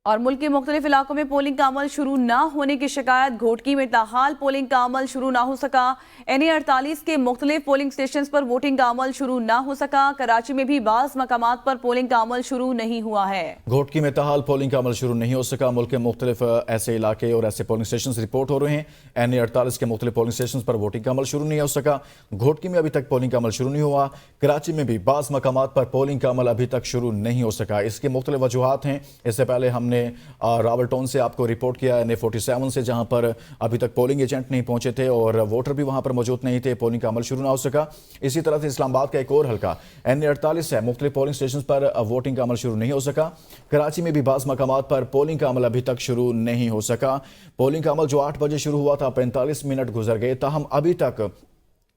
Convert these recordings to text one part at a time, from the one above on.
اور ملک کے مختلف علاقوں میں پولنگ کا عمل شروع نہ ہونے کی شکایت گھوٹکی میں تاحال پولنگ کا عمل شروع نہ ہو سکا NA48 کے مختلف پولنگ سٹیشنز پر ووٹنگ کا عمل شروع نہ ہو سکا کراچی میں بھی بعض مقامات پر پولنگ کا عمل شروع نہیں ہوا ہے گھوٹکی میں تاحال پولنگ کا عمل شروع نہیں ہو سکا ملک کے مختلف ایسے علاقے اور ایسے پولنگ سٹیشنز رپورٹ ہو رہے ہیں NA48 کے مختلف پولنگ سٹیشنز پر ووٹنگ کا عمل شروع نہیں ہو سکا گھوٹکی میں ابھی تک پولنگ کا عمل شروع نہیں ہوا کراچی میں بھی بعض مقامات پر پولنگ کا عمل ابھی تک شروع نہیں ہو سکا اس کے مختلف وجوہات ہیں اس سے پہلے ہم نے راولٹون سے آپ کو رپورٹ کیا NA47 سے جہاں پر ابھی تک پولنگ ایجنٹ نہیں پہنچے تھے اور ووٹر بھی وہاں پر موجود نہیں تھے پولنگ کا عمل شروع نہ ہو سکا اسی طرح سے اسلام آباد کا ایک اور حلقہ NA48 ہے مختلف پولنگ سٹیشنز پر ووٹنگ کا عمل شروع نہیں ہو سکا کراچی میں بھی بعض مقامات پر پولنگ کا عمل ابھی تک شروع نہیں ہو سکا پولنگ کا عمل جو 8 بجے شروع ہوا تھا 45 منٹ گزر گئے تاہم ابھی تک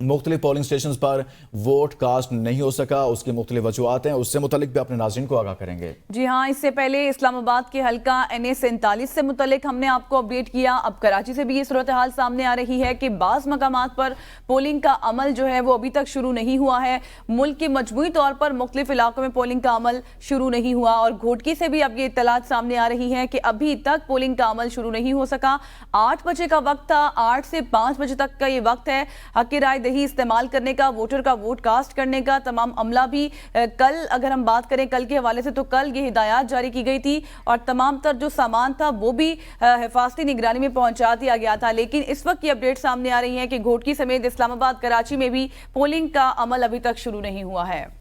مختلف پولنگ سٹیشنز پر ووٹ کاسٹ نہیں ہو سکا اس کی مختلف وجوہات ہیں اس سے متعلق بھی اپنے ناظرین کو آگاہ کریں گے جی ہاں اس سے پہلے اسلام آباد کے حلقہ NA47 سے متعلق ہم نے آپ کو اپڈیٹ کیا اب کراچی سے بھی یہ صورتحال سامنے آ رہی ہے کہ بعض مقامات پر پولنگ کا عمل جو ہے وہ ابھی تک شروع نہیں ہوا ہے ملک کے مجموعی طور پر مختلف علاقوں میں پولنگ کا عمل شروع نہیں ہوا اور گھوٹکی سے بھی اب یہ اطلاعات سامنے آ رہی ہیں کہ ابھی تک پولنگ کا عمل شروع نہیں ہو سکا 8 بجے کا وقت تھا 8 سے 5 بجے تک کا یہ وقت ہے حق رائے دہی استعمال کرنے کا ووٹر کا ووٹ کاسٹ کرنے کا تمام عملہ بھی کل اگر ہم بات کریں کل کے حوالے سے تو کل یہ ہدایات جاری کی گئی تھی اور تمام تر جو سامان تھا وہ بھی حفاظتی نگرانی میں پہنچا دیا گیا تھا لیکن اس وقت یہ اپڈیٹ سامنے آ رہی ہے کہ گھوٹکی سمیت اسلام آباد کراچی میں بھی پولنگ کا عمل ابھی تک شروع نہیں ہوا ہے